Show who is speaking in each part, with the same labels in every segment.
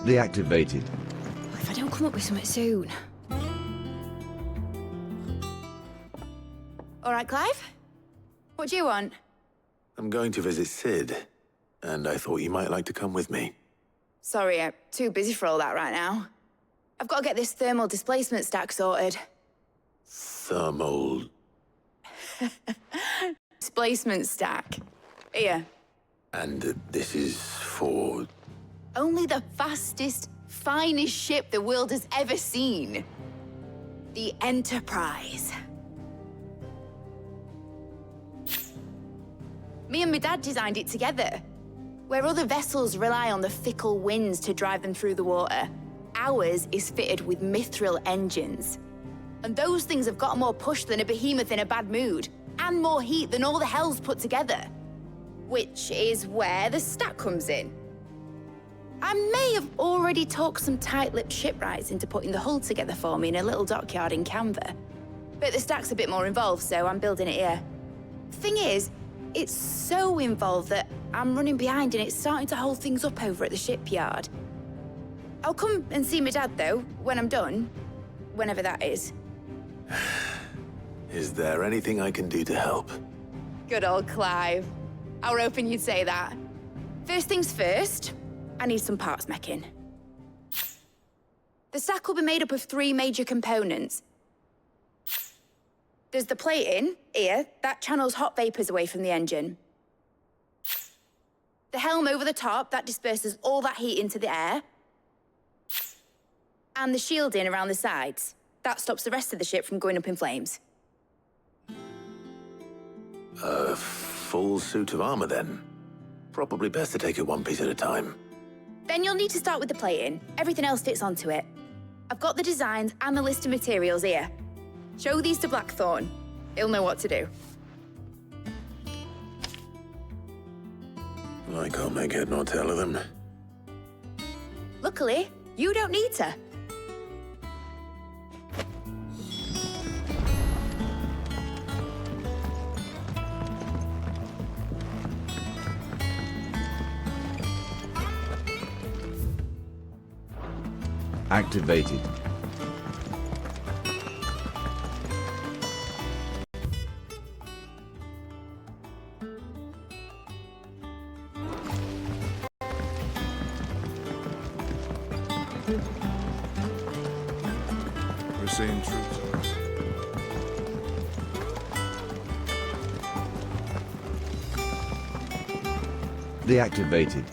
Speaker 1: Deactivated.
Speaker 2: If I don't come up with something soon. All right, Clive? What do you want?
Speaker 3: I'm going to visit Sid, and I thought you might like to come with me.
Speaker 2: Sorry, I'm too busy for all that right now. I've got to get this thermal displacement stack sorted.
Speaker 3: Thermal...
Speaker 2: Displacement stack. Here.
Speaker 3: And this is for...
Speaker 2: Only the fastest, finest ship the world has ever seen. The Enterprise. Me and my dad designed it together. Where other vessels rely on the fickle winds to drive them through the water, ours is fitted with Mithril engines. And those things have got more push than a behemoth in a bad mood, and more heat than all the hells put together. Which is where the stack comes in. I may have already talked some tight-lipped shipwrights into putting the hull together for me in a little dockyard in Canva. But the stack's a bit more involved, so I'm building it here. Thing is, it's so involved that I'm running behind and it's starting to hold things up over at the shipyard. I'll come and see my dad, though, when I'm done. Whenever that is.
Speaker 3: Is there anything I can do to help?
Speaker 2: Good old Clive. I were hoping you'd say that. First things first, I need some parts meching. The stack will be made up of 3 major components. There's the plating, here, that channels hot vapors away from the engine. The helm over the top, that disperses all that heat into the air. And the shielding around the sides. That stops the rest of the ship from going up in flames.
Speaker 3: A full suit of armor, then? Probably best to take it one piece at a time.
Speaker 2: Then you'll need to start with the plating. Everything else fits onto it. I've got the designs and the list of materials here. Show these to Blackthorne. He'll know what to do.
Speaker 3: I can't make head nor tail of them.
Speaker 2: Luckily, you don't need to.
Speaker 1: Activated.
Speaker 4: We're seeing troops on us.
Speaker 1: Deactivated.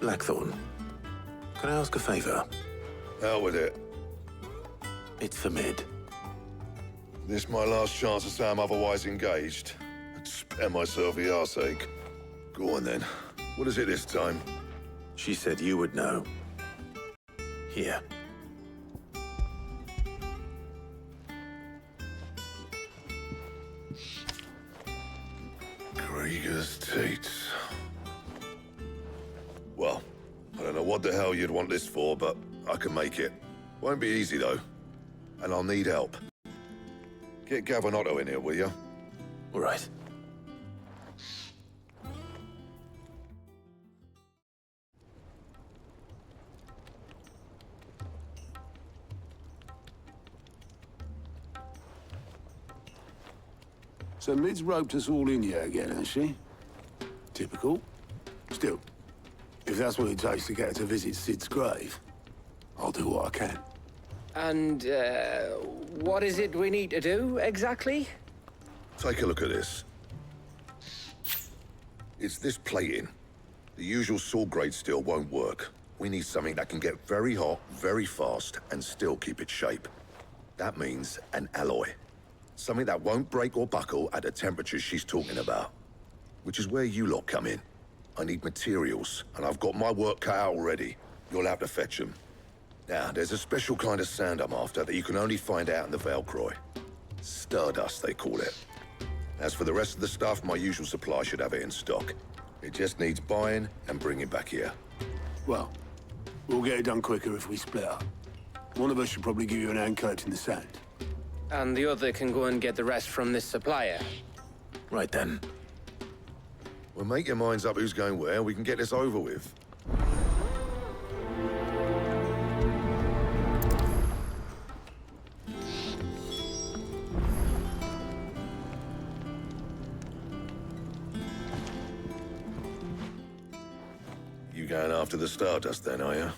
Speaker 3: Blackthorne, can I ask a favor?
Speaker 4: Out with it.
Speaker 3: It's for Mid.
Speaker 4: This my last chance to say I'm otherwise engaged. I'd spare myself the arseache. Go on then. What is it this time?
Speaker 3: She said you would know. Here.
Speaker 4: Krieger's Tates. Well, I don't know what the hell you'd want this for, but I can make it. Won't be easy, though. And I'll need help. Get Gav and Otto in here, will you?
Speaker 3: All right.
Speaker 5: So Mid's roped us all in here again, has she? Typical. Still, if that's what it takes to get her to visit Sid's grave, I'll do what I can.
Speaker 6: And, what is it we need to do, exactly?
Speaker 4: Take a look at this. It's this plating. The usual sword-grade steel won't work. We need something that can get very hot, very fast, and still keep its shape. That means an alloy. Something that won't break or buckle at the temperatures she's talking about. Which is where you lot come in. I need materials, and I've got my work cut out already. You'll have to fetch them. Now, there's a special kind of sand I'm after that you can only find out in the Velkroy. Stardust, they call it. As for the rest of the stuff, my usual supply should have it in stock. It just needs buying and bringing back here.
Speaker 5: Well, we'll get it done quicker if we split up. One of us should probably give you an hand collecting the sand.
Speaker 6: And the other can go and get the rest from this supplier.
Speaker 3: Right then.
Speaker 4: Well, make your minds up who's going where, we can get this over with. You going after the Stardust then, are you?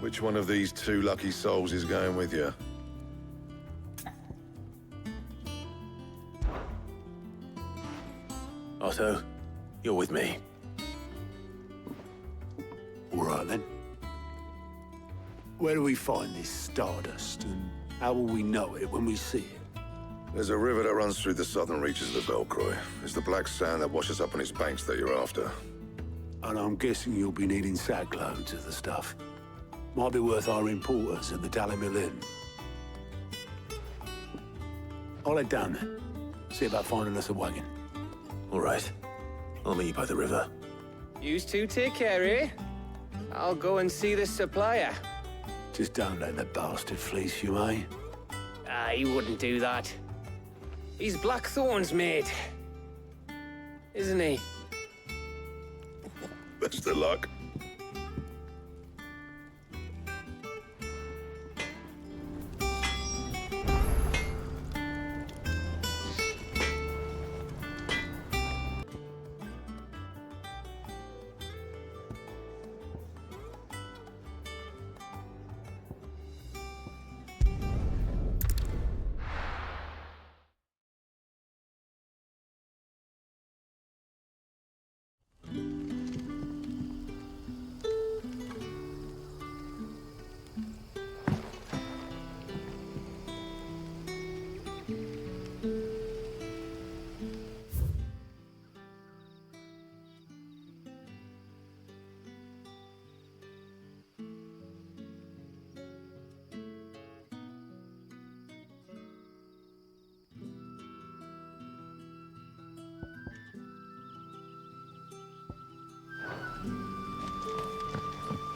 Speaker 4: Which one of these two lucky souls is going with you?
Speaker 3: Otto, you're with me.
Speaker 5: All right, then. Where do we find this Stardust, and how will we know it when we see it?
Speaker 4: There's a river that runs through the southern reaches of the Velkroy. It's the black sand that washes up on its banks that you're after.
Speaker 5: And I'm guessing you'll be needing sackloads of the stuff. Might be worth our importers at the Dalimil Inn. I'll head down there. See about finding us a wagon.
Speaker 3: All right. I'll meet you by the river.
Speaker 6: You two take care, eh? I'll go and see the supplier.
Speaker 5: Just don't let the bastard fleece you, eh?
Speaker 6: He wouldn't do that. He's Blackthorne's mate. Isn't he?
Speaker 4: Best of luck.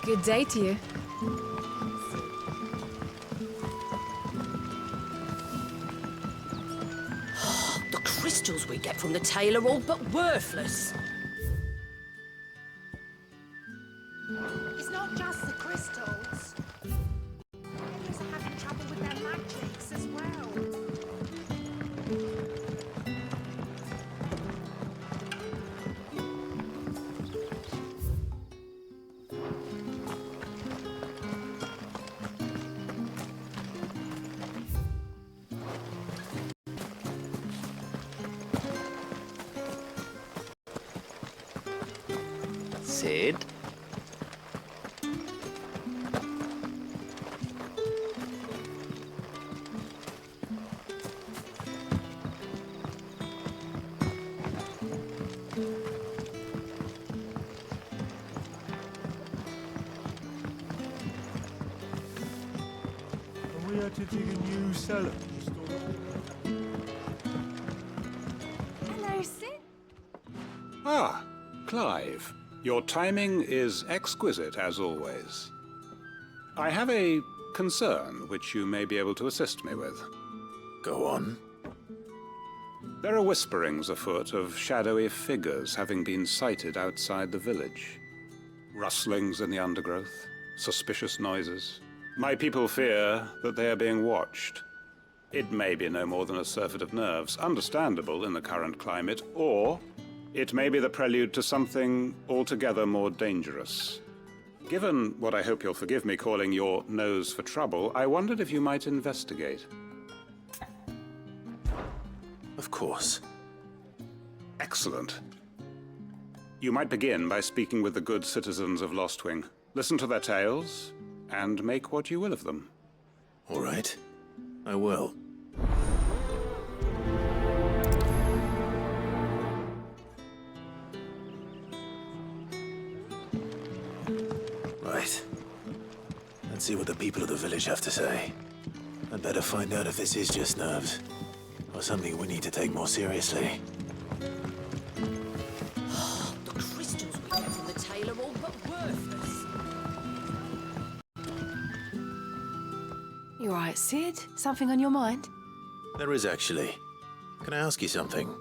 Speaker 7: Good day to you.
Speaker 8: The crystals we get from the tail are all but worthless.
Speaker 9: It's not just the crystals. Players are having trouble with their magics as well.
Speaker 6: Sid?
Speaker 10: We had to dig a new cellar.
Speaker 9: Hello, Sid.
Speaker 11: Ah, Clive. Your timing is exquisite, as always. I have a concern which you may be able to assist me with.
Speaker 3: Go on.
Speaker 11: There are whisperings afoot of shadowy figures having been sighted outside the village. Rustlings in the undergrowth, suspicious noises. My people fear that they are being watched. It may be no more than a surfeit of nerves, understandable in the current climate, or it may be the prelude to something altogether more dangerous. Given what I hope you'll forgive me calling your nose for trouble, I wondered if you might investigate.
Speaker 3: Of course.
Speaker 11: Excellent. You might begin by speaking with the good citizens of Lostwing. Listen to their tales, and make what you will of them.
Speaker 3: All right. I will. Right. Let's see what the people of the village have to say. I'd better find out if this is just nerves, or something we need to take more seriously.
Speaker 8: The crystals we get from the tail are all but worthless.
Speaker 7: You all right, Sid? Something on your mind?
Speaker 3: There is actually. Can I ask you something?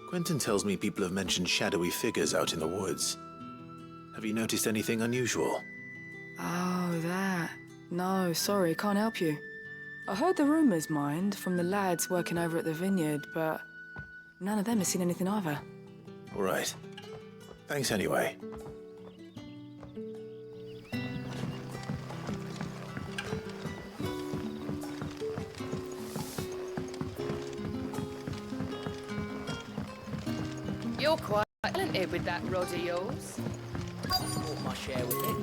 Speaker 3: Quentyn tells me people have mentioned shadowy figures out in the woods. Have you noticed anything unusual?
Speaker 12: Oh, that. No, sorry, can't help you. I heard the rumours, mind, from the lads working over at the vineyard, but none of them has seen anything either.
Speaker 3: All right. Thanks anyway.
Speaker 8: You're quite talented with that rod of yours. I fought my share with it,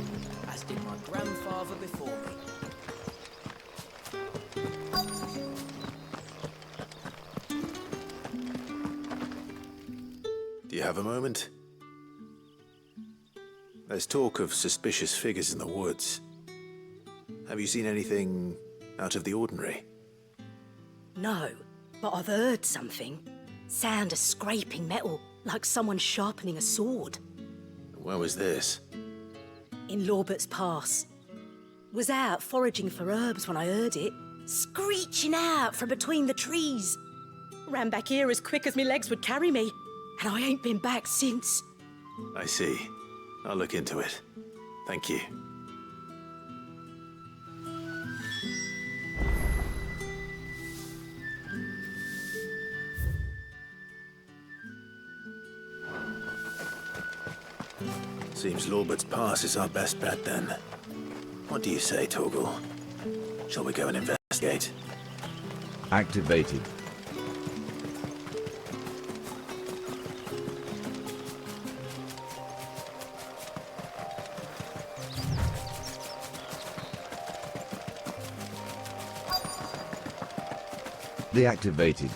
Speaker 8: as did my grandfather before me.
Speaker 3: Do you have a moment? There's talk of suspicious figures in the woods. Have you seen anything out of the ordinary?
Speaker 8: No, but I've heard something. Sound of scraping metal, like someone sharpening a sword.
Speaker 3: Where was this?
Speaker 8: In Lorbert's Pass. Was out foraging for herbs when I heard it, screeching out from between the trees. Ran back here as quick as my legs would carry me, and I ain't been back since.
Speaker 3: I see. I'll look into it. Thank you. Seems Lorbert's Pass is our best bet then. What do you say, Torgal? Shall we go and investigate?
Speaker 1: Activated. Deactivated.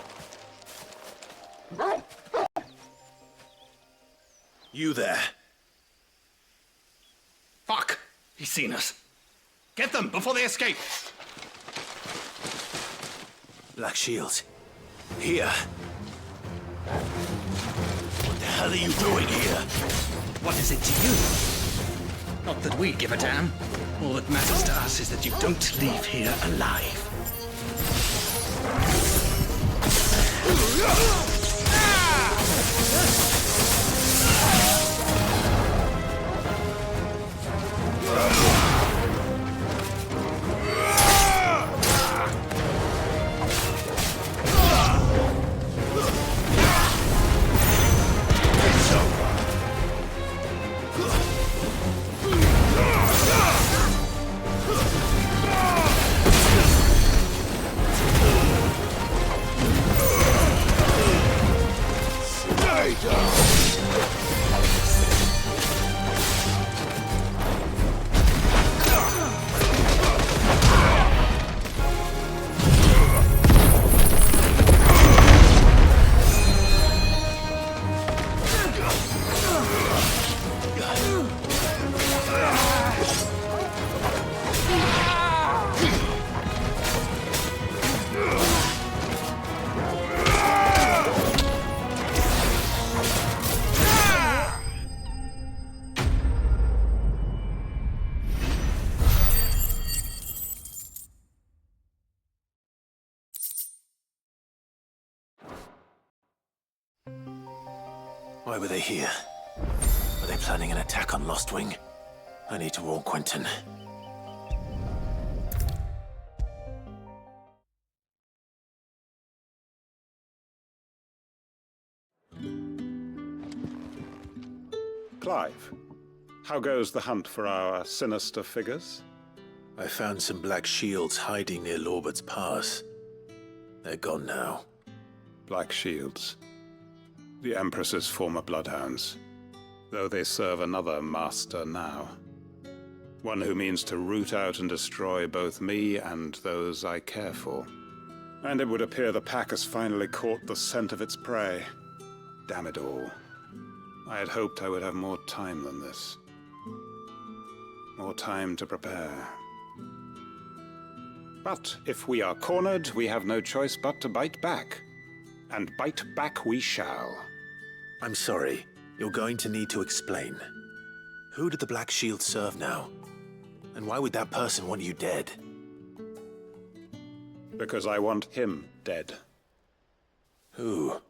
Speaker 3: You there.
Speaker 13: Fuck! He's seen us. Get them before they escape!
Speaker 3: Black Shields. Here. What the hell are you doing here?
Speaker 13: What is it to you? Not that we give a damn. All that matters to us is that you don't leave here alive.
Speaker 3: Why were they here? Were they planning an attack on Lostwing? I need to warn Quentyn.
Speaker 11: Clive, how goes the hunt for our sinister figures?
Speaker 3: I found some black shields hiding near Lorbert's Pass. They're gone now.
Speaker 11: Black Shields. The Empress's former bloodhounds, though they serve another master now. One who means to root out and destroy both me and those I care for. And it would appear the pack has finally caught the scent of its prey. Damn it all. I had hoped I would have more time than this. More time to prepare. But if we are cornered, we have no choice but to bite back. And bite back we shall.
Speaker 3: I'm sorry. You're going to need to explain. Who did the Black Shield serve now? And why would that person want you dead?
Speaker 11: Because I want him dead.
Speaker 3: Who?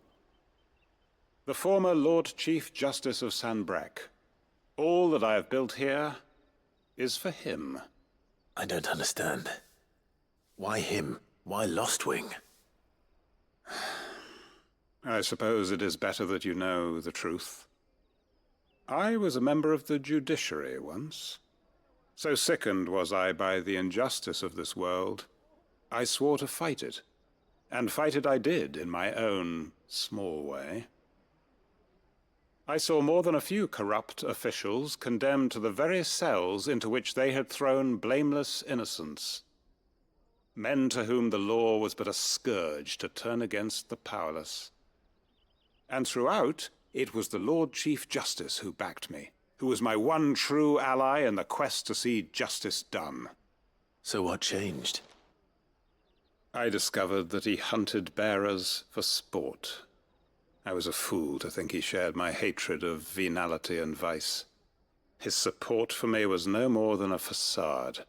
Speaker 11: the former Lord Chief Justice of Sanbreque. All that I have built here is for him.
Speaker 3: I don't understand. Why him? Why Lostwing?
Speaker 11: I suppose it is better that you know the truth. I was a member of the judiciary once. So sickened was I by the injustice of this world, I swore to fight it. And fight it I did, in my own small way. I saw more than a few corrupt officials condemned to the very cells into which they had thrown blameless innocents. Men to whom the law was but a scourge to turn against the powerless. And throughout, it was the Lord Chief Justice who backed me, who was my one true ally in the quest to see justice done.
Speaker 3: So what changed?
Speaker 11: I discovered that he hunted bearers for sport. I was a fool to think he shared my hatred of venality and vice. His support for me was no more than a facade,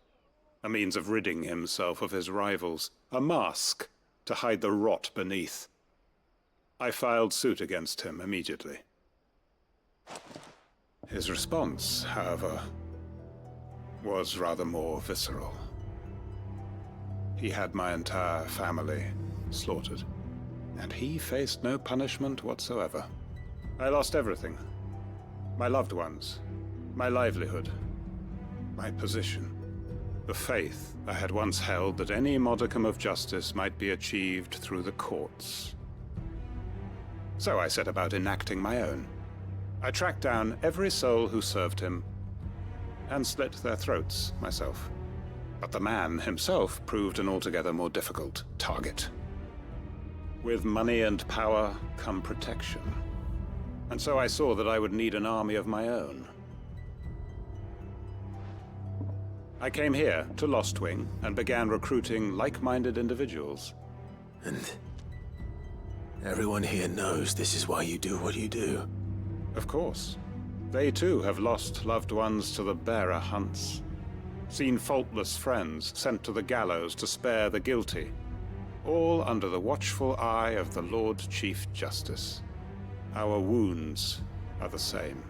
Speaker 11: a means of ridding himself of his rivals, a mask to hide the rot beneath. I filed suit against him immediately. His response, however, was rather more visceral. He had my entire family slaughtered, and he faced no punishment whatsoever. I lost everything. My loved ones, my livelihood, my position, the faith I had once held that any modicum of justice might be achieved through the courts. So I set about enacting my own. I tracked down every soul who served him, and slit their throats myself. But the man himself proved an altogether more difficult target. With money and power come protection. And so I saw that I would need an army of my own. I came here to Lostwing and began recruiting like-minded individuals.
Speaker 3: And everyone here knows this is why you do what you do.
Speaker 11: Of course. They too have lost loved ones to the bearer hunts. Seen faultless friends sent to the gallows to spare the guilty. All under the watchful eye of the Lord Chief Justice. Our wounds are the same.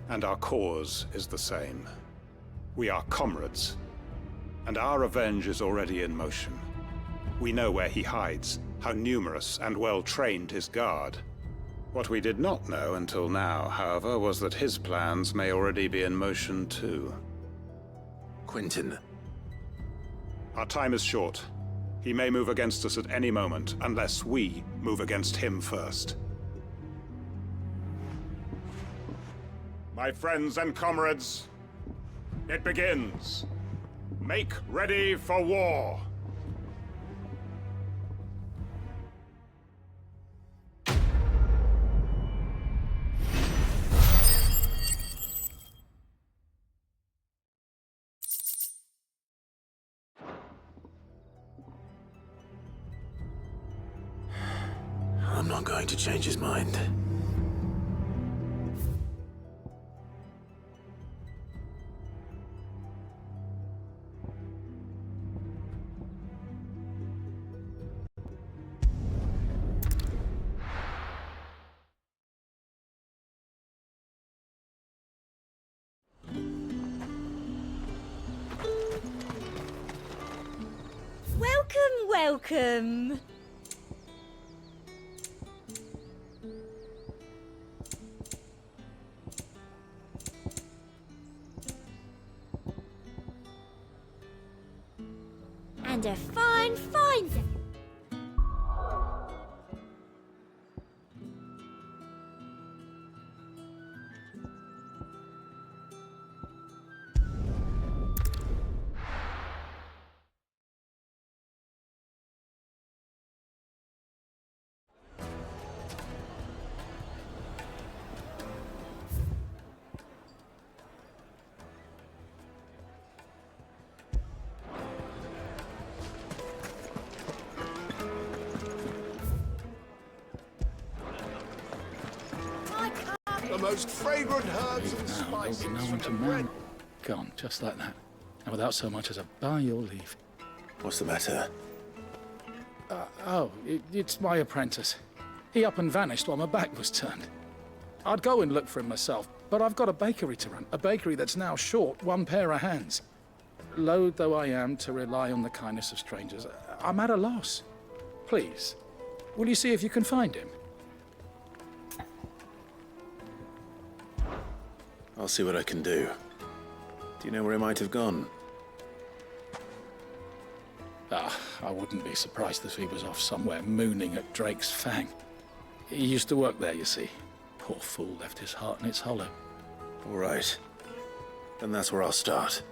Speaker 11: And our cause is the same. We are comrades. And our revenge is already in motion. We know where he hides, how numerous and well-trained his guard. What we did not know until now, however, was that his plans may already be in motion too.
Speaker 3: Quentyn.
Speaker 11: Our time is short. He may move against us at any moment, unless we move against him first. My friends and comrades, it begins. Make ready for war.
Speaker 3: I'm not going to change his mind.
Speaker 8: Welcome, welcome. And a fine, fine day.
Speaker 5: The most fragrant herbs and spices.
Speaker 13: There'll be no one to man. Gone, just like that. And without so much as a by your leave.
Speaker 3: What's the matter?
Speaker 13: It's my apprentice.
Speaker 14: He up and vanished while my back was turned. I'd go and look for him myself, but I've got a bakery to run. A bakery that's now short one pair of hands. Loath though I am to rely on the kindness of strangers, I'm at a loss. Please, will you see if you can find him?
Speaker 3: I'll see what I can do. Do you know where he might have gone?
Speaker 14: I wouldn't be surprised if he was off somewhere mooning at Drake's Fang. He used to work there, you see. Poor fool left his heart in its hollow.
Speaker 3: All right. Then that's where I'll start.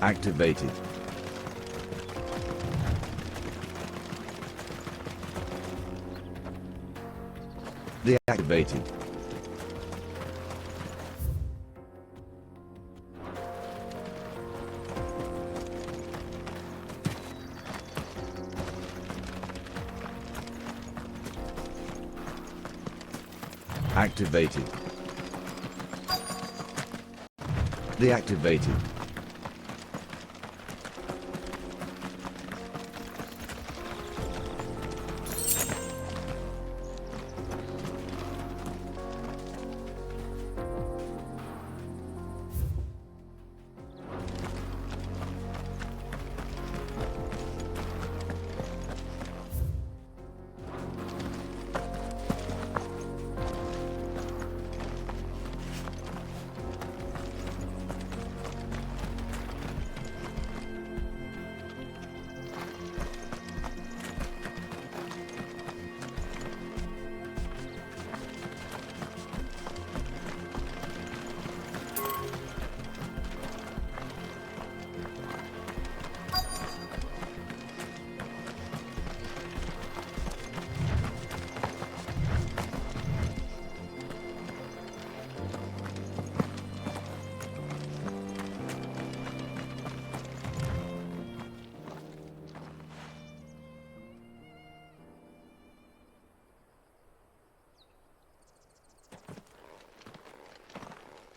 Speaker 1: Activated. Deactivated. Activated. Deactivated.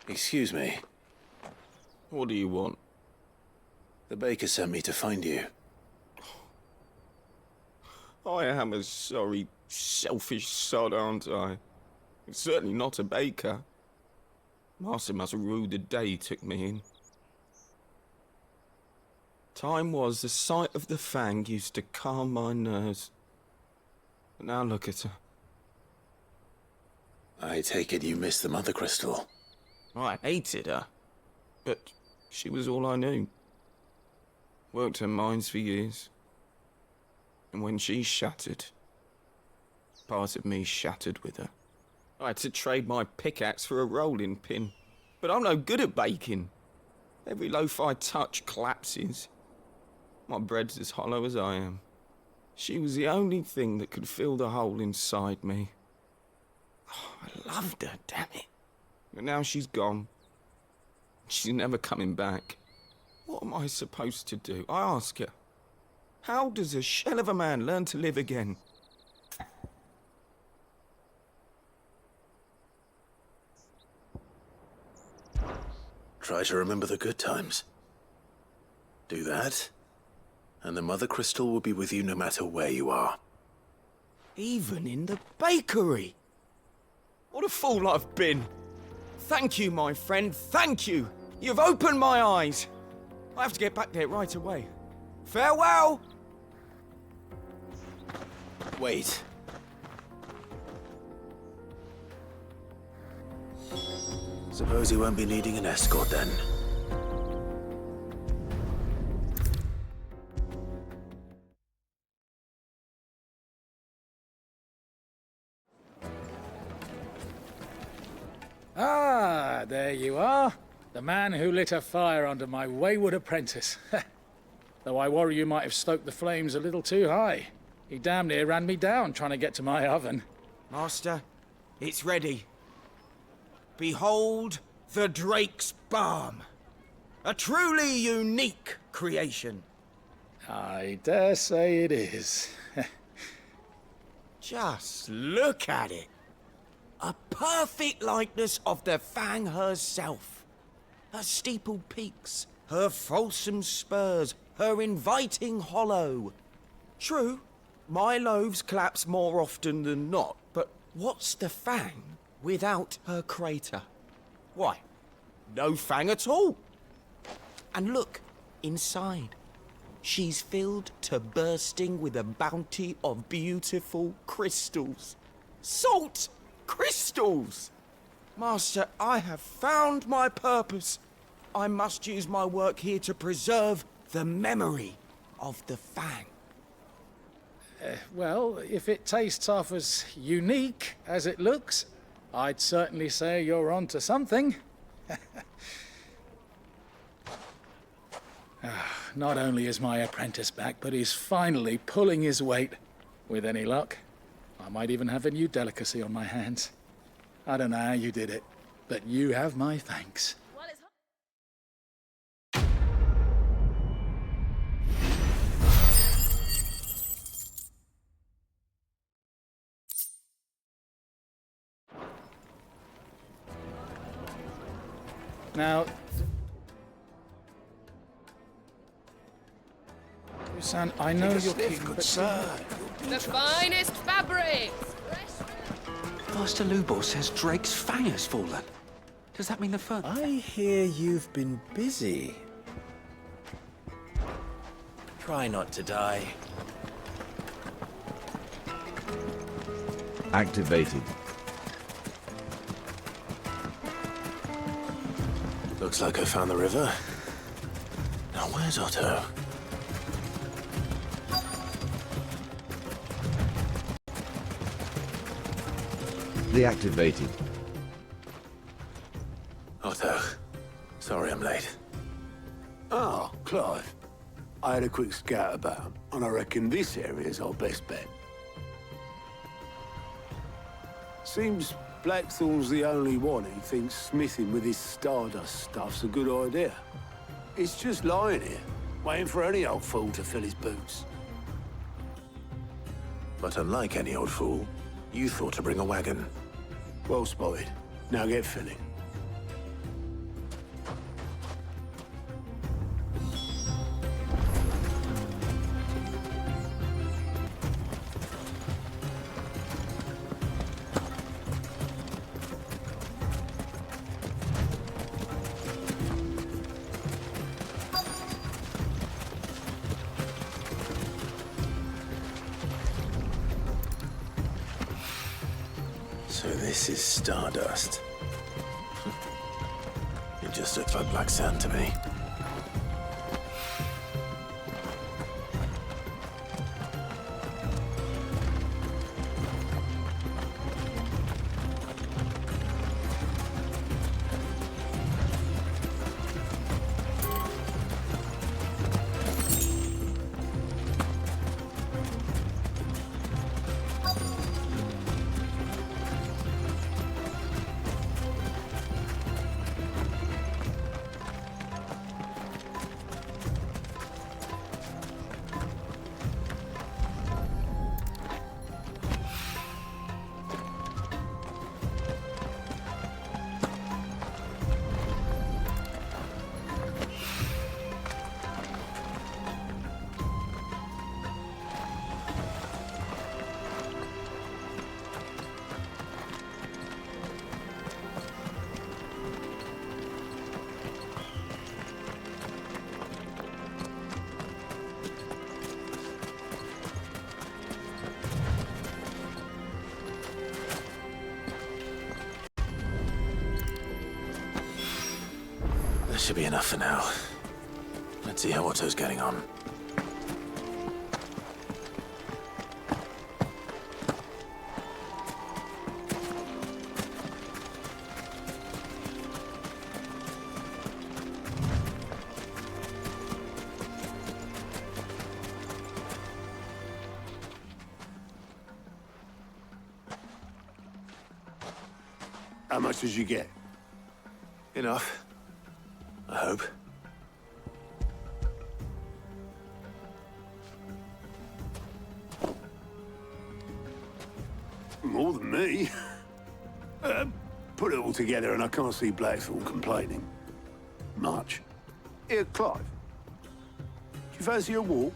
Speaker 3: Excuse me.
Speaker 15: What do you want?
Speaker 3: The baker sent me to find you.
Speaker 15: I am a sorry, selfish sod, aren't I? Certainly not a baker. Master must have ruled the day he took me in. Time was the sight of the Fang used to calm my nerves. But now look at her.
Speaker 3: I take it you missed the Mothercrystal.
Speaker 15: I hated her, but she was all I knew. Worked her mines for years. And when she shattered, part of me shattered with her. I had to trade my pickaxe for a rolling pin, but I'm no good at baking. Every loaf I touch collapses. My bread's as hollow as I am. She was the only thing that could fill the hole inside me. Oh, I loved her, damn it. But now she's gone. She's never coming back. What am I supposed to do? I ask her. How does a shell of a man learn to live again?
Speaker 3: Try to remember the good times. Do that, and the Mothercrystal will be with you no matter where you are.
Speaker 15: Even in the bakery? What a fool I've been. Thank you, my friend, thank you. You've opened my eyes. I have to get back there right away. Farewell!
Speaker 3: Wait. Suppose you won't be needing an escort then.
Speaker 14: Ah, there you are. The man who lit a fire under my wayward apprentice. Though I worry you might have stoked the flames a little too high. He damn near ran me down trying to get to my oven.
Speaker 15: Master, it's ready. Behold The Drake's Balm. A truly unique creation.
Speaker 14: I dare say it is.
Speaker 15: Just look at it. A perfect likeness of the Fang herself. Her steepled peaks, her fulsome spurs, her inviting hollow. True, my loaves collapse more often than not, but what's the Fang without her crater? Why, no Fang at all. And look, inside. She's filled to bursting with a bounty of beautiful crystals. Salt crystals! Master, I have found my purpose. I must use my work here to preserve the memory of the Fang.
Speaker 14: Well, if it tastes half as unique as it looks, I'd certainly say you're onto something. Not only is my apprentice back, but he's finally pulling his weight. With any luck, I might even have a new delicacy on my hands. I don't know how you did it, but you have my thanks. Now, San, I know you're keen, but
Speaker 16: the finest fabrics!
Speaker 13: Master Lubor says Drake's Fang has fallen. Does that mean the fur?
Speaker 3: I hear you've been busy. Try not to die.
Speaker 1: Activated.
Speaker 3: Looks like I found the river. Now where's Otto?
Speaker 1: Deactivated.
Speaker 3: Otto, sorry I'm late.
Speaker 5: Oh, Clive. I had a quick scout about, and I reckon this area's our best bet. Seems Blackthorne's the only one who thinks smithing with his Stardust stuff's a good idea. It's just lying here, waiting for any old fool to fill his boots.
Speaker 3: But unlike any old fool, you thought to bring a wagon.
Speaker 5: Well spotted. Now get filling.
Speaker 3: So this is Stardust. It just looks like black sand to me. That should be enough for now. Let's see how Otto's getting on.
Speaker 5: How much did you get?
Speaker 3: Enough. I hope.
Speaker 5: More than me. Put it all together and I can't see Blackthorne complaining. Much. Here, Clive. Do you fancy a walk?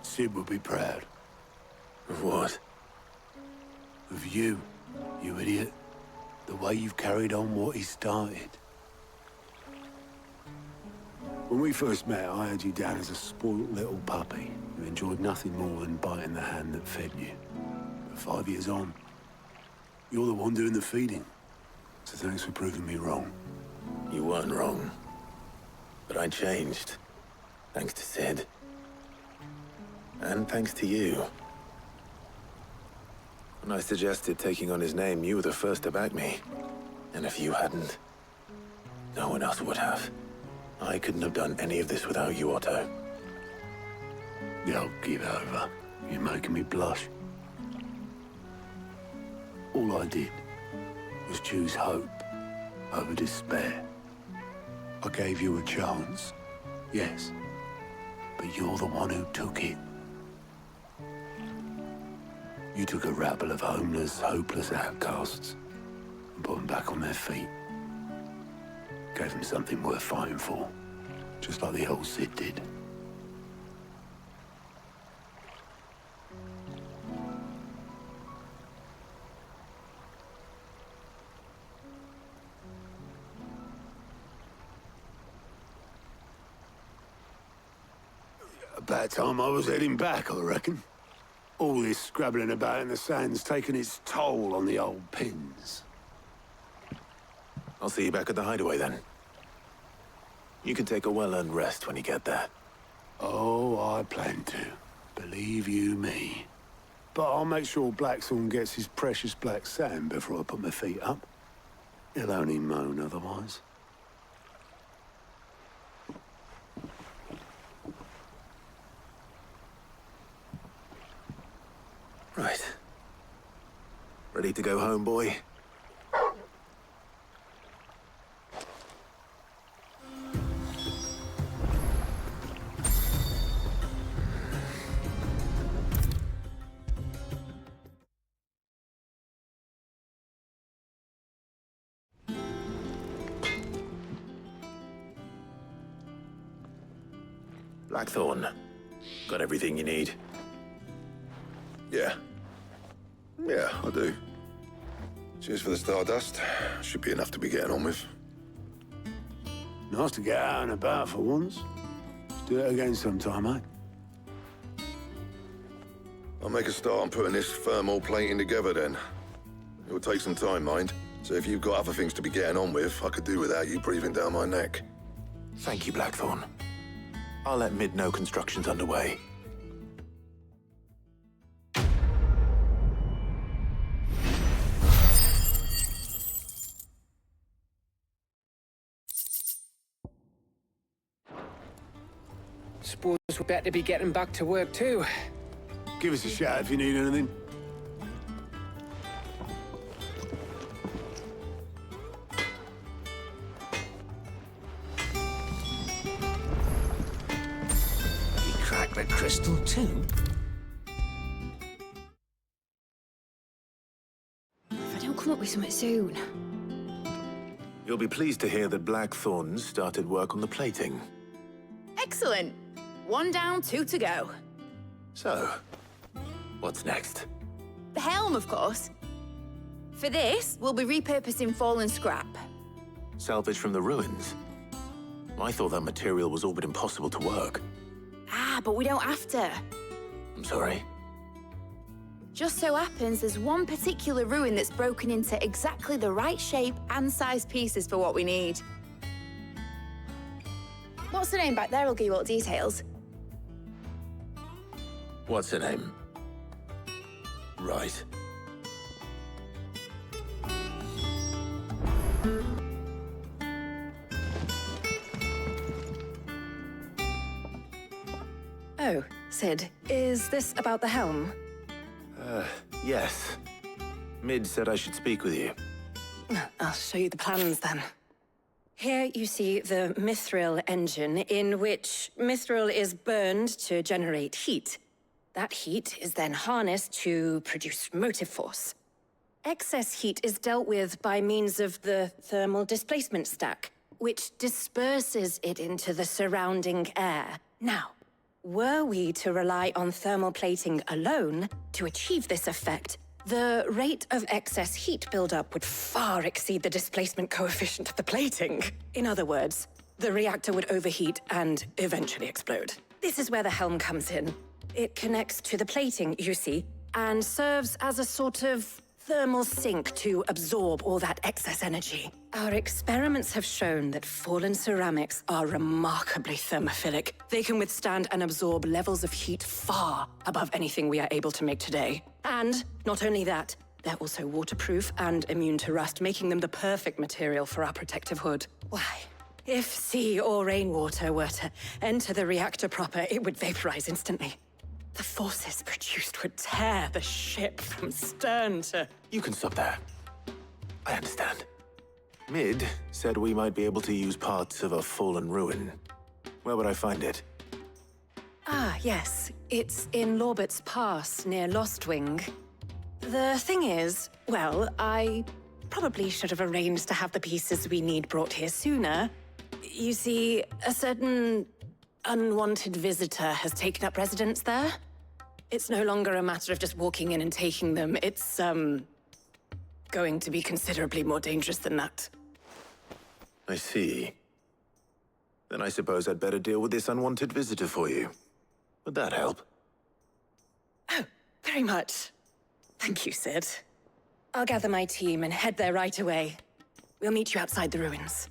Speaker 5: Sid would be proud.
Speaker 3: Of what?
Speaker 5: Of you, you idiot. The way you've carried on what he started. When we first met, I had you down as a spoilt little puppy who enjoyed nothing more than biting the hand that fed you. But 5 years on, you're the one doing the feeding. So thanks for proving me wrong.
Speaker 3: You weren't wrong. But I changed. Thanks to Sid. And thanks to you. When I suggested taking on his name, you were the first to back me. And if you hadn't, no one else would have. I couldn't have done any of this without you, Otto.
Speaker 5: Yo, give over. You're making me blush. All I did was choose hope over despair. I gave you a chance, yes, but you're the one who took it. You took a rabble of homeless, hopeless outcasts and put them back on their feet. Gave them something worth fighting for, just like the old Sid did. About time I was heading back, I reckon. All this scrabbling about in the sand's taken its toll on the old pins.
Speaker 3: I'll see you back at the Hideaway then. You can take a well-earned rest when you get there.
Speaker 5: Oh, I plan to. Believe you me. But I'll make sure Blackthorne gets his precious black sand before I put my feet up. He'll only moan otherwise.
Speaker 3: Right. Ready to go home, boy? Blackthorne. Got everything you need?
Speaker 4: Yeah. Yeah, I do. Cheers for the Stardust. Should be enough to be getting on with.
Speaker 5: Nice to get out and about for once. Let's do it again sometime, eh?
Speaker 4: I'll make a start on putting this thermal plating together then. It'll take some time, mind. So if you've got other things to be getting on with, I could do without you breathing down my neck.
Speaker 3: Thank you, Blackthorne. I'll let Mid know construction's underway.
Speaker 6: Suppose we'd better be getting back to work too.
Speaker 5: Give us a shout if you need anything.
Speaker 13: He cracked the crystal too?
Speaker 2: If I don't come up with something soon.
Speaker 3: You'll be pleased to hear that Blackthorne started work on the plating.
Speaker 2: Excellent. 1 down, 2 to go.
Speaker 3: So, what's next?
Speaker 2: The helm, of course. For this, we'll be repurposing fallen scrap.
Speaker 3: Salvage from the ruins? I thought that material was all but impossible to work.
Speaker 2: Ah, but we don't have to.
Speaker 3: I'm sorry.
Speaker 2: Just so happens there's one particular ruin that's broken into exactly the right shape and size pieces for what we need. What's the name back there? I'll give you all the details.
Speaker 3: What's her name? Right.
Speaker 8: Oh, Sid, is this about the helm?
Speaker 3: Yes. Mid said I should speak with you.
Speaker 8: I'll show you the plans then. Here you see the Mithril engine, in which Mithril is burned to generate heat. That heat is then harnessed to produce motive force. Excess heat is dealt with by means of the Thermal Displacement Stack, which disperses it into the surrounding air. Now, were we to rely on thermal plating alone to achieve this effect, the rate of excess heat buildup would far exceed the displacement coefficient of the plating. In other words, the reactor would overheat and eventually explode. This is where the helm comes in. It connects to the plating, you see, and serves as a sort of thermal sink to absorb all that excess energy. Our experiments have shown that fallen ceramics are remarkably thermophilic. They can withstand and absorb levels of heat far above anything we are able to make today. And not only that, they're also waterproof and immune to rust, making them the perfect material for our protective hood. Why, if sea or rainwater were to enter the reactor proper, it would vaporize instantly. The forces produced would tear the ship from stern to...
Speaker 3: You can stop there. I understand. Mid said we might be able to use parts of a fallen ruin. Where would I find it?
Speaker 8: Ah, yes. It's in Lorbert's Pass, near Lostwing. The thing is, well, I probably should have arranged to have the pieces we need brought here sooner. You see, a certain unwanted visitor has taken up residence there. It's no longer a matter of just walking in and taking them. It's, going to be considerably more dangerous than that.
Speaker 3: I see. Then I suppose I'd better deal with this unwanted visitor for you. Would that help?
Speaker 8: Oh, very much. Thank you, Sid. I'll gather my team and head there right away. We'll meet you outside the ruins.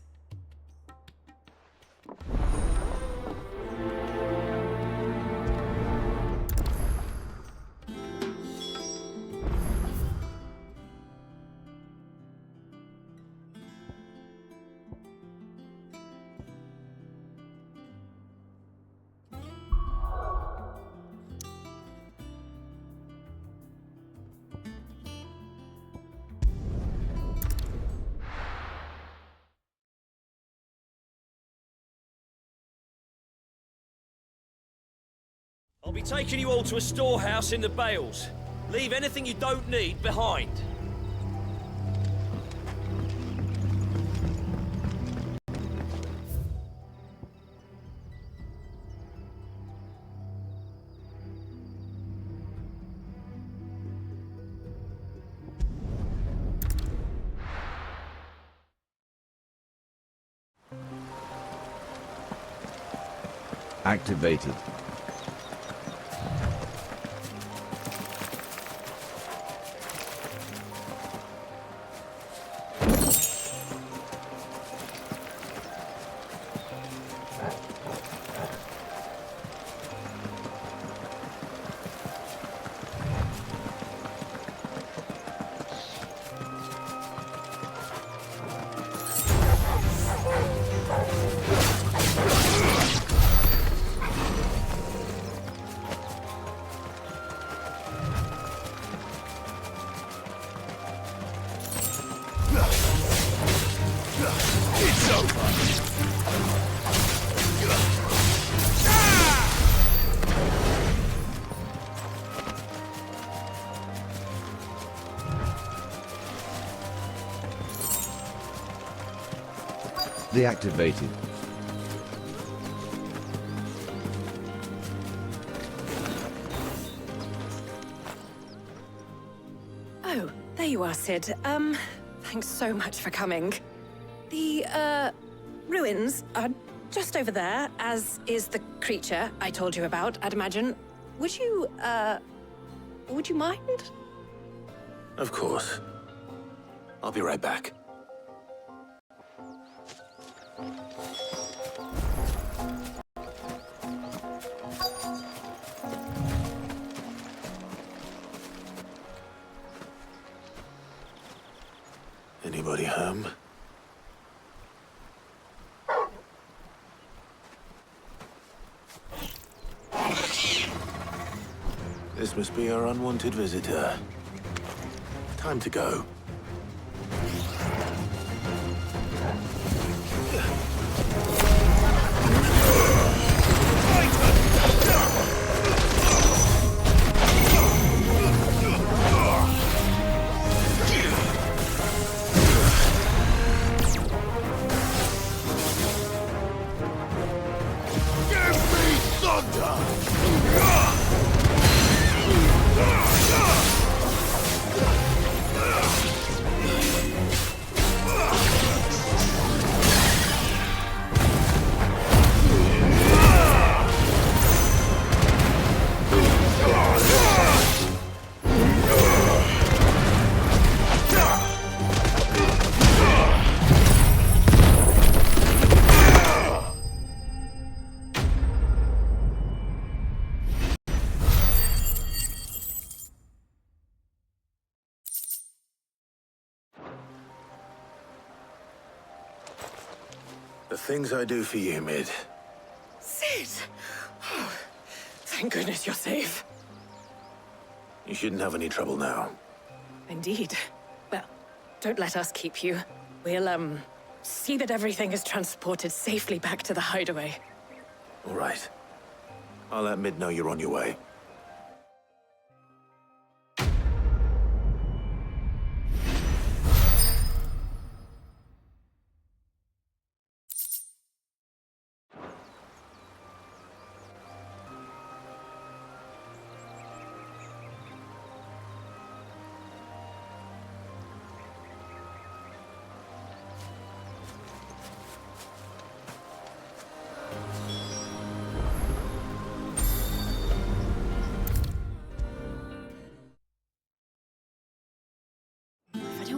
Speaker 17: I'll be taking you all to a storehouse in the Bales. Leave anything you don't need behind.
Speaker 1: Activated.
Speaker 10: It's over!
Speaker 1: Deactivated.
Speaker 8: Oh, there you are, Sid. Thanks so much for coming. The, ruins are just over there, as is the creature I told you about, I'd imagine. Would you mind?
Speaker 3: Of course. I'll be right back. Anybody home? This must be our unwanted visitor. Time to go. The things I do for you, Mid.
Speaker 8: Sid! Oh, thank goodness you're safe.
Speaker 3: You shouldn't have any trouble now.
Speaker 8: Indeed. Well, don't let us keep you. We'll, see that everything is transported safely back to the Hideaway.
Speaker 3: All right. I'll let Mid know you're on your way.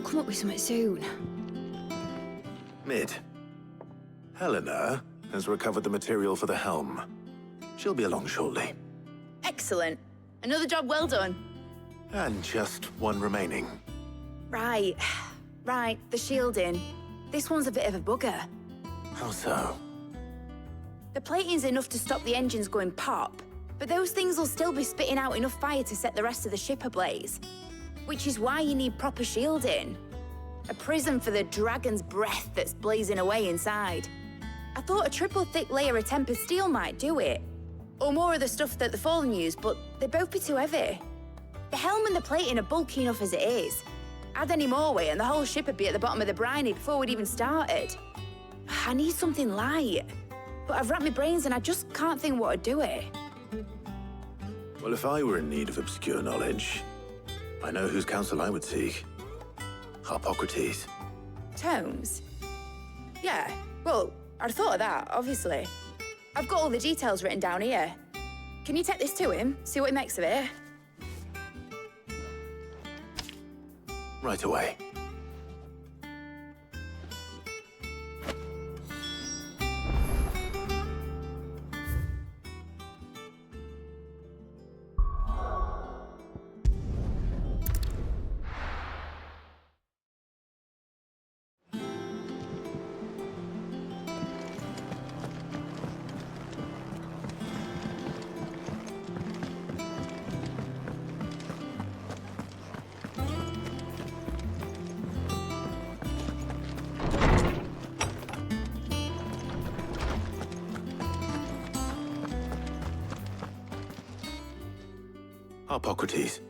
Speaker 2: Come up with something soon.
Speaker 3: Mid. Helena has recovered the material for the helm. She'll be along shortly.
Speaker 2: Excellent. Another job well done.
Speaker 3: And just one remaining.
Speaker 2: Right. Right, the shielding. This one's a bit of a bugger.
Speaker 3: How so?
Speaker 2: The plating's enough to stop the engines going pop, but those things will still be spitting out enough fire to set the rest of the ship ablaze. Which is why you need proper shielding. A prism for the dragon's breath that's blazing away inside. I thought a triple thick layer of tempered steel might do it. Or more of the stuff that the Fallen use, but they'd both be too heavy. The helm and the plating are bulky enough as it is. Add any more weight and the whole ship would be at the bottom of the briny before we'd even started. I need something light. But I've racked my brains and I just can't think what would do it.
Speaker 3: Well, if I were in need of obscure knowledge, I know whose counsel I would seek. Hippocrates.
Speaker 2: Tomes? Yeah, well, I'd thought of that, obviously. I've got all the details written down here. Can you take this to him, see what he makes of it?
Speaker 3: Right away. Hippocrates,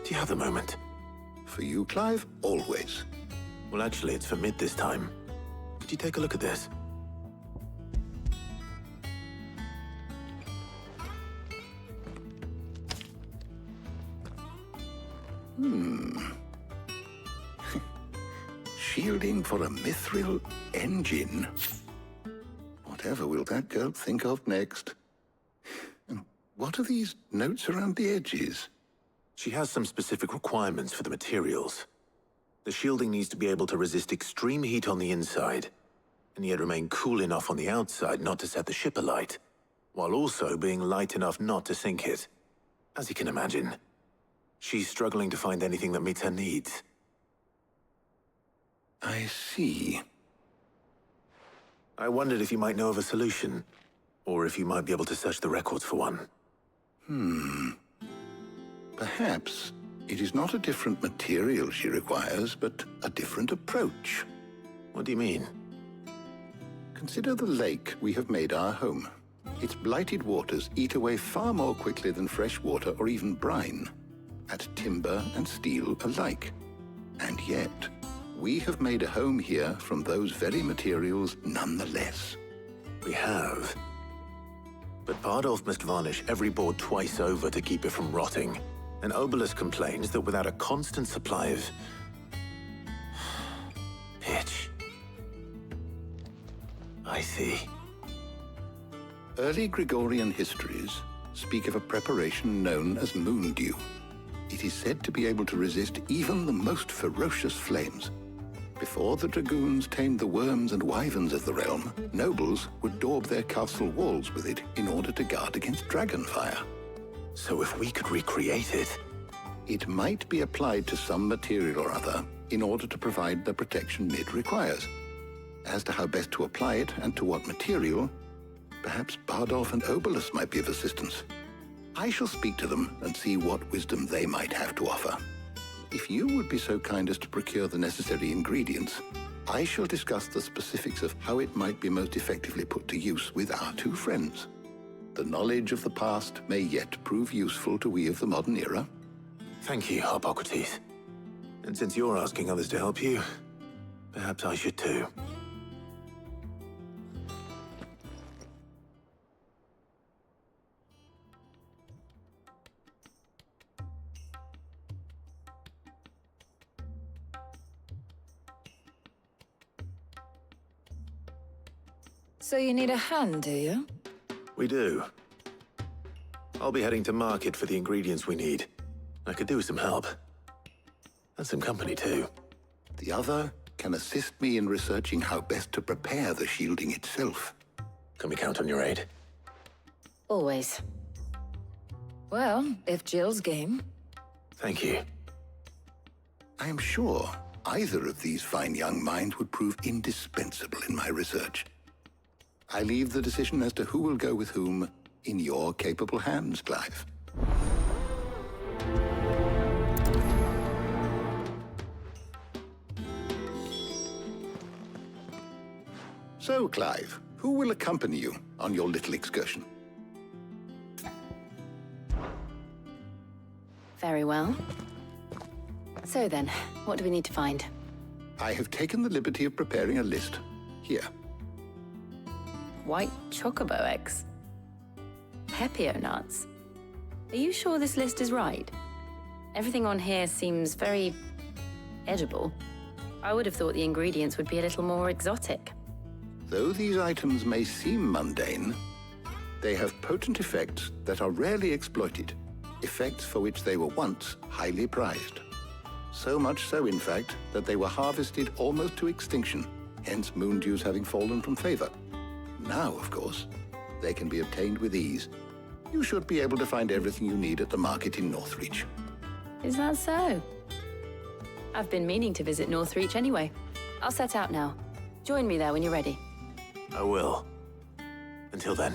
Speaker 3: do you have a moment?
Speaker 4: For you, Clive? Always.
Speaker 3: Well, actually, it's for Mid this time. Could you take a look at this?
Speaker 4: Shielding for a Mithril engine. Whatever will that girl think of next? And what are these notes around the edges?
Speaker 3: She has some specific requirements for the materials. The shielding needs to be able to resist extreme heat on the inside, and yet remain cool enough on the outside not to set the ship alight, while also being light enough not to sink it. As you can imagine, she's struggling to find anything that meets her needs.
Speaker 4: I see.
Speaker 3: I wondered if you might know of a solution, or if you might be able to search the records for one.
Speaker 18: Perhaps it is not a different material she requires, but a different approach.
Speaker 3: What do you mean?
Speaker 18: Consider the lake we have made our home. Its blighted waters eat away far more quickly than fresh water or even brine, at timber and steel alike. And yet, we have made a home here from those very materials nonetheless.
Speaker 3: We have. But Bardolph must varnish every board twice over to keep it from rotting. And Obelisk complains that without a constant supply of pitch. I see.
Speaker 18: Early Gregorian histories speak of a preparation known as moon dew. It is said to be able to resist even the most ferocious flames. Before the dragoons tamed the worms and wyverns of the realm, nobles would daub their castle walls with it in order to guard against dragonfire.
Speaker 3: So if we could recreate it...
Speaker 18: It might be applied to some material or other in order to provide the protection it requires. As to how best to apply it and to what material, perhaps Bardolph and Obelisk might be of assistance. I shall speak to them and see what wisdom they might have to offer. If you would be so kind as to procure the necessary ingredients, I shall discuss the specifics of how it might be most effectively put to use with our two friends. The knowledge of the past may yet prove useful to we of the modern era.
Speaker 3: Thank you, Hippocrates. And since you're asking others to help you, perhaps I should too.
Speaker 12: So you need a hand, do you?
Speaker 3: We do. I'll be heading to market for the ingredients we need. I could do with some help. And some company, too.
Speaker 18: The other can assist me in researching how best to prepare the shielding itself.
Speaker 3: Can we count on your aid?
Speaker 12: Always. Well, if Jill's game.
Speaker 3: Thank you.
Speaker 18: I am sure either of these fine young minds would prove indispensable in my research. I leave the decision as to who will go with whom in your capable hands, Clive. So, Clive, who will accompany you on your little excursion?
Speaker 2: Very well. So then, what do we need to find?
Speaker 18: I have taken the liberty of preparing a list. Here.
Speaker 2: White chocobo eggs. Pepio nuts. Are you sure this list is right? Everything on here seems very edible. I would have thought the ingredients would be a little more exotic.
Speaker 18: Though these items may seem mundane, they have potent effects that are rarely exploited, effects for which they were once highly prized. So much so, in fact, that they were harvested almost to extinction, hence moon dews having fallen from favor. Now, of course, they can be obtained with ease. You should be able to find everything you need at the market in Northreach.
Speaker 2: Is that so? I've been meaning to visit Northreach anyway. I'll set out now. Join me there when you're ready.
Speaker 3: I will. Until then.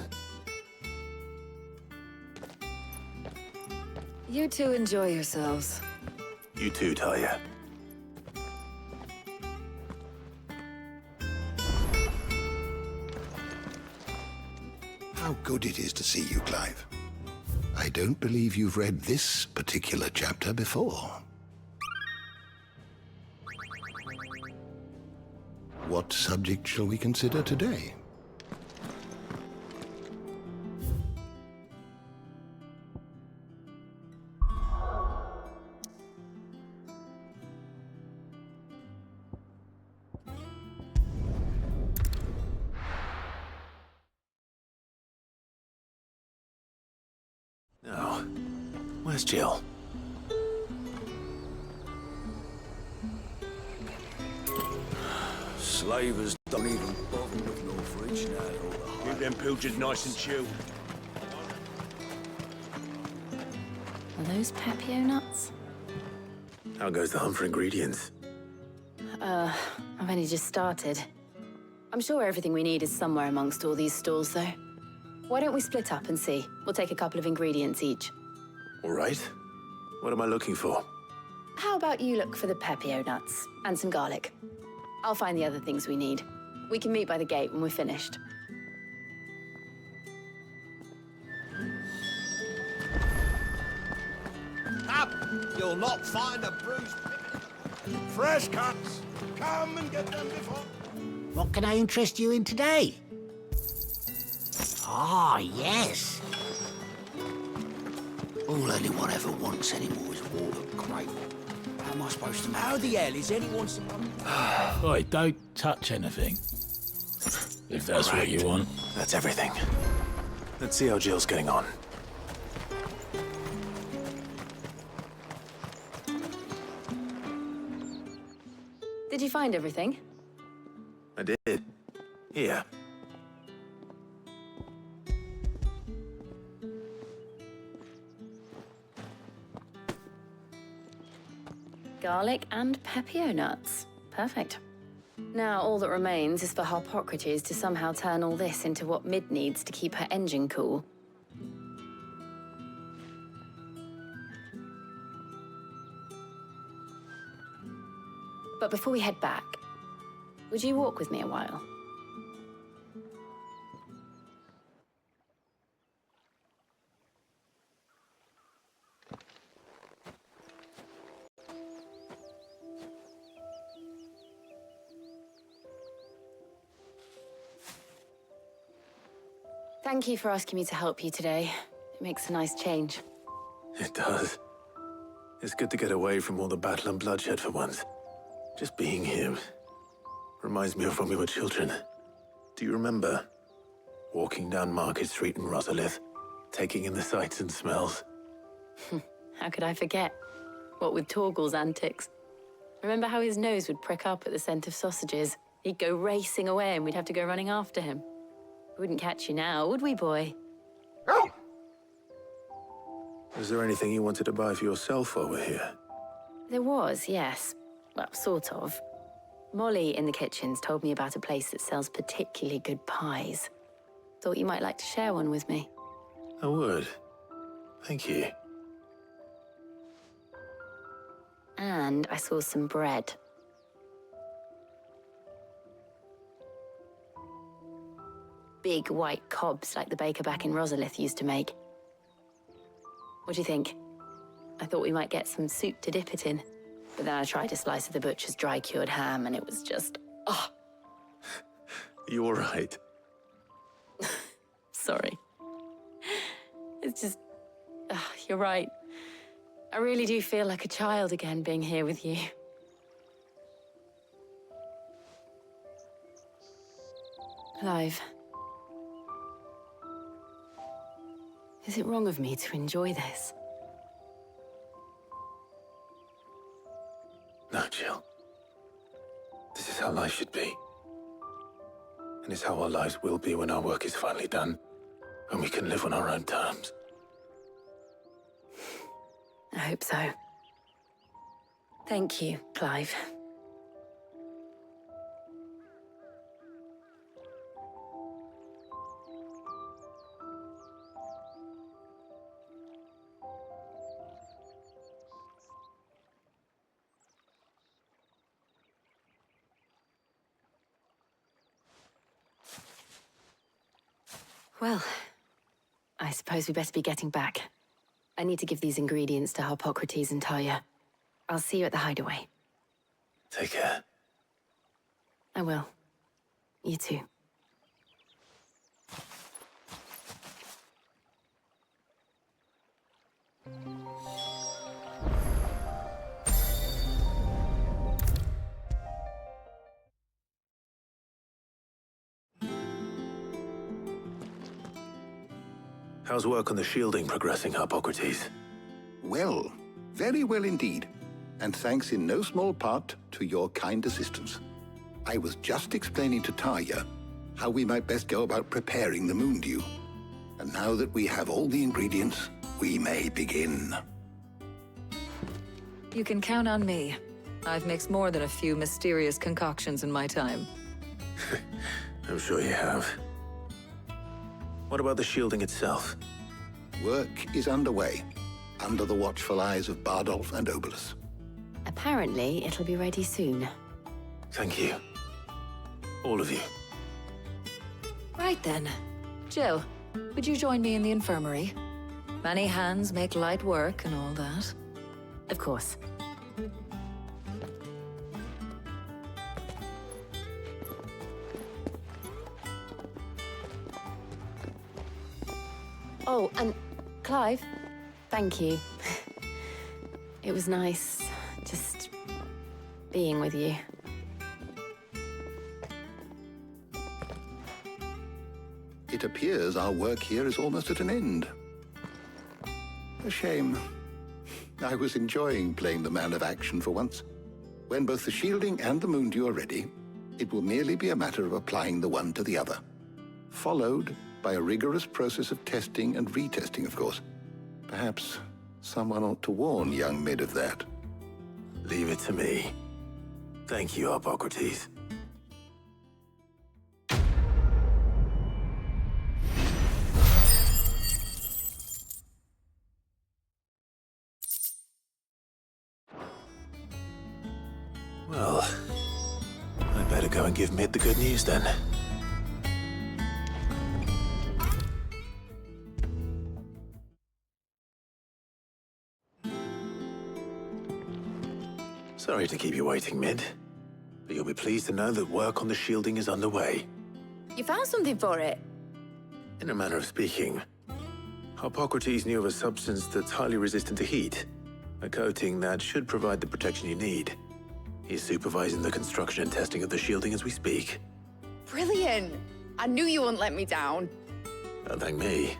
Speaker 12: You two enjoy yourselves.
Speaker 3: You too, Talia.
Speaker 18: How good it is to see you, Clive. I don't believe you've read this particular chapter before. What subject shall we consider today?
Speaker 3: No. Where's Jill?
Speaker 10: Slavers don't even bother with Northreach now. Keep them pilgers nice and chilled.
Speaker 2: Are those Pepio nuts?
Speaker 3: How goes the hunt for ingredients?
Speaker 2: I've only just started. I'm sure everything we need is somewhere amongst all these stalls, though. Why don't we split up and see? We'll take a couple of ingredients each.
Speaker 3: All right. What am I looking for?
Speaker 2: How about you look for the pepio nuts and some garlic? I'll find the other things we need. We can meet by the gate when we're finished.
Speaker 10: Up! You'll not find a bruised... Fresh cuts! Come and get them before...
Speaker 19: What can I interest you in today? Ah, yes. All anyone ever wants anymore is water, great. How am I supposed to know?
Speaker 10: How the hell is anyone supposed...
Speaker 14: Oi, don't touch anything. If that's what you want.
Speaker 3: That's everything. Let's see how Jill's getting on.
Speaker 2: Did you find everything?
Speaker 3: I did. Here.
Speaker 2: Garlic and pepio nuts. Perfect. Now all that remains is for Harpocrates to somehow turn all this into what Mid needs to keep her engine cool. But before we head back, would you walk with me a while? Thank you for asking me to help you today. It makes a nice change.
Speaker 3: It does. It's good to get away from all the battle and bloodshed for once. Just being here reminds me of when we were children. Do you remember? Walking down Market Street in Rosalith, taking in the sights and smells.
Speaker 2: How could I forget? What with Torgal's antics. Remember how his nose would prick up at the scent of sausages? He'd go racing away and we'd have to go running after him. We wouldn't catch you now, would we, boy?
Speaker 3: Was there anything you wanted to buy for yourself while we're here?
Speaker 2: There was, yes. Well, sort of. Molly in the kitchens told me about a place that sells particularly good pies. Thought you might like to share one with me.
Speaker 3: I would. Thank you.
Speaker 2: And I saw some bread. Big white cobs like the baker back in Rosalith used to make. What do you think? I thought we might get some soup to dip it in. But then I tried a slice of the butcher's dry-cured ham, and it was just... oh!
Speaker 3: You all right?
Speaker 2: Sorry. It's just... you're right. I really do feel like a child again being here with you. Clive. Is it wrong of me to enjoy this?
Speaker 3: No, Jill. This is how life should be. And it's how our lives will be when our work is finally done. When we can live on our own terms.
Speaker 2: I hope so. Thank you, Clive. Well, I suppose we better be getting back. I need to give these ingredients to Harpocrates and Talia. I'll see you at the Hideaway.
Speaker 3: Take care.
Speaker 2: I will. You too.
Speaker 3: How's work on the shielding progressing, Harpocrates?
Speaker 18: Well, very well indeed. And thanks in no small part to your kind assistance. I was just explaining to Talia how we might best go about preparing the moon dew. And now that we have all the ingredients, we may begin.
Speaker 20: You can count on me. I've mixed more than a few mysterious concoctions in my time.
Speaker 3: I'm sure you have. What about the shielding itself?
Speaker 18: Work is underway. under the watchful eyes of Bardolph and Obolus.
Speaker 21: Apparently, it'll be ready soon.
Speaker 3: Thank you. All of you.
Speaker 20: Right then. Jill, would you join me in the infirmary? Many hands make light work and all that.
Speaker 21: Of course. Oh, and Clive, thank you. It was nice just being with you.
Speaker 18: It appears our work here is almost at an end. A shame. I was enjoying playing the man of action for once. When both the shielding and the moondew are ready, it will merely be a matter of applying the one to the other. Followed by a rigorous process of testing and retesting, of course. Perhaps someone ought to warn young Mid of that.
Speaker 3: Leave it to me. Thank you, Hippocrates. Well, I better go and give Mid the good news then. Sorry to keep you waiting, Mid, but you'll be pleased to know that work on the shielding is underway.
Speaker 2: You found something for it?
Speaker 3: In a manner of speaking, Hippocrates knew of a substance that's highly resistant to heat, a coating that should provide the protection you need. He's supervising the construction and testing of the shielding as we speak.
Speaker 2: Brilliant! I knew you wouldn't let me down.
Speaker 3: Don't thank me.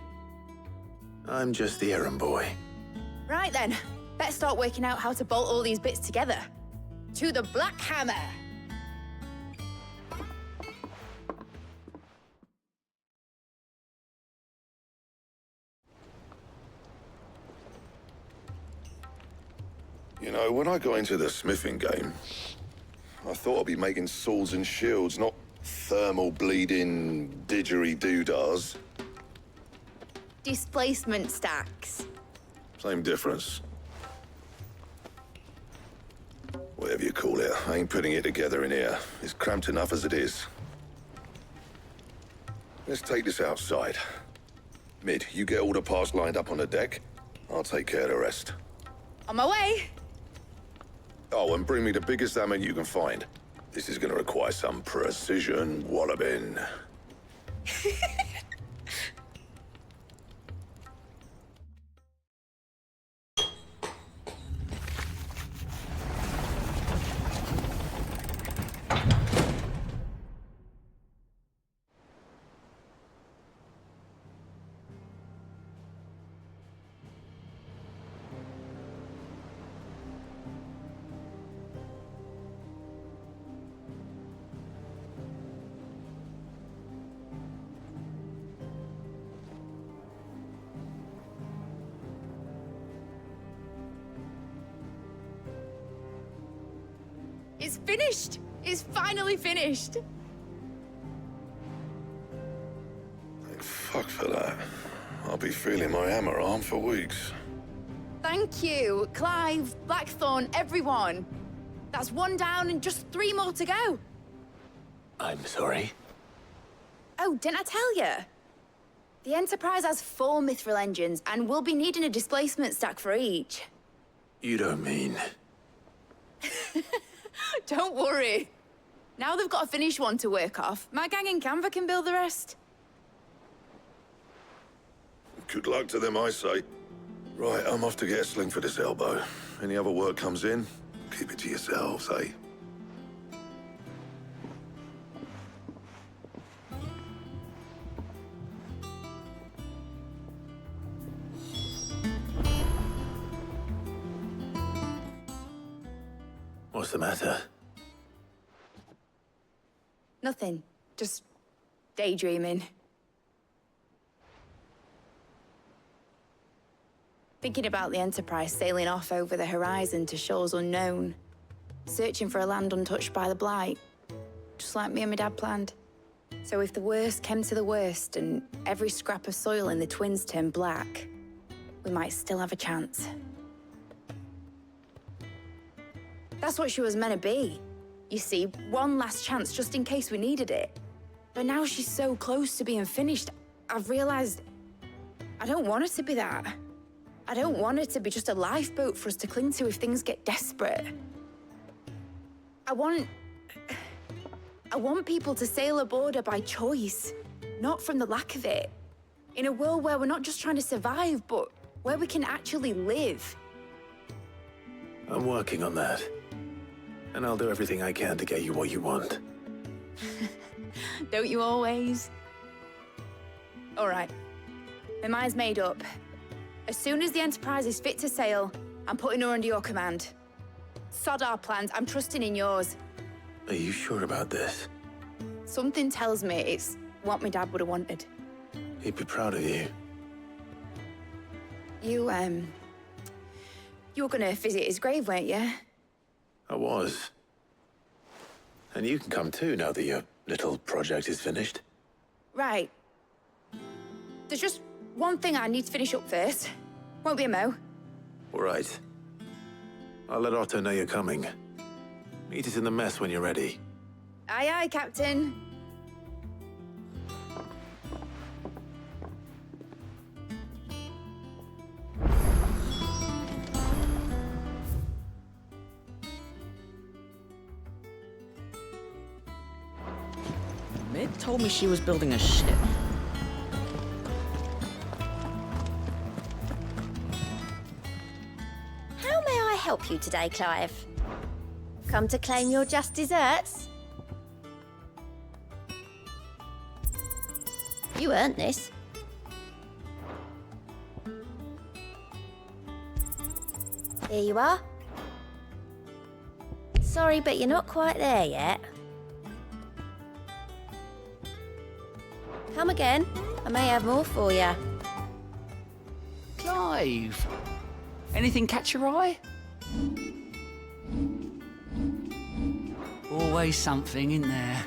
Speaker 3: I'm just the errand boy.
Speaker 2: Right then, let's start working out how to bolt all these bits together. To the Black Hammer!
Speaker 4: You know, when I got into the smithing game, I thought I'd be making swords and shields, not thermal bleeding didgeridoo-dahs.
Speaker 2: Displacement stacks.
Speaker 4: Same difference. Whatever you call it, I ain't putting it together in here. It's cramped enough as it is. Let's take this outside. Mid, you get all the parts lined up on the deck. I'll take care of the rest.
Speaker 2: On my way!
Speaker 4: Oh, and bring me the biggest hammer you can find. This is gonna require some precision walloping.
Speaker 2: It's finished! It's finally finished!
Speaker 4: Thank fuck for that. I'll be feeling my hammer arm for weeks.
Speaker 2: Thank you, Clive, Blackthorne, everyone. That's one down and just 3 more to go.
Speaker 3: I'm sorry.
Speaker 2: Oh, didn't I tell you? The Enterprise has 4 Mithril engines, and we'll be needing a displacement stack for each.
Speaker 3: You don't mean...
Speaker 2: Don't worry. Now they've got a finished one to work off, my gang in Canva can build the rest.
Speaker 4: Good luck to them, I say. Right, I'm off to get a sling for this elbow. Any other work comes in, keep it to yourselves, eh?
Speaker 3: What's the matter?
Speaker 2: Nothing. Just daydreaming. Thinking about the Enterprise sailing off over the horizon to shores unknown. Searching for a land untouched by the Blight. Just like me and my dad planned. So if the worst came to the worst and every scrap of soil in the Twins turned black, we might still have a chance. That's what she was meant to be. You see, one last chance just in case we needed it. But now she's so close to being finished, I've realized I don't want her to be that. I don't want her to be just a lifeboat for us to cling to if things get desperate. I want people to sail aboard her by choice, not from the lack of it. In a world where we're not just trying to survive, but where we can actually live.
Speaker 3: I'm working on that. And I'll do everything I can to get you what you want.
Speaker 2: Don't you always? All right. My mind's made up. As soon as the Enterprise is fit to sail, I'm putting her under your command. Sod our plans, I'm trusting in yours.
Speaker 3: Are you sure about this?
Speaker 2: Something tells me it's what my dad would have wanted.
Speaker 3: He'd be proud of you.
Speaker 2: You were gonna visit his grave, weren't you?
Speaker 3: I was. And you can come too now that your little project is finished.
Speaker 2: Right. There's just one thing I need to finish up first. Won't be a mo.
Speaker 3: All right. I'll let Otto know you're coming. Meet us in the mess when you're ready.
Speaker 2: Aye, aye, Captain.
Speaker 9: Mid told me she was building a ship.
Speaker 22: How may I help you today, Clive? Come to claim your just desserts? You earned this. Here you are. Sorry, but you're not quite there yet. Come again. I may have more for you.
Speaker 9: Clive! Anything catch your eye? Always something in there.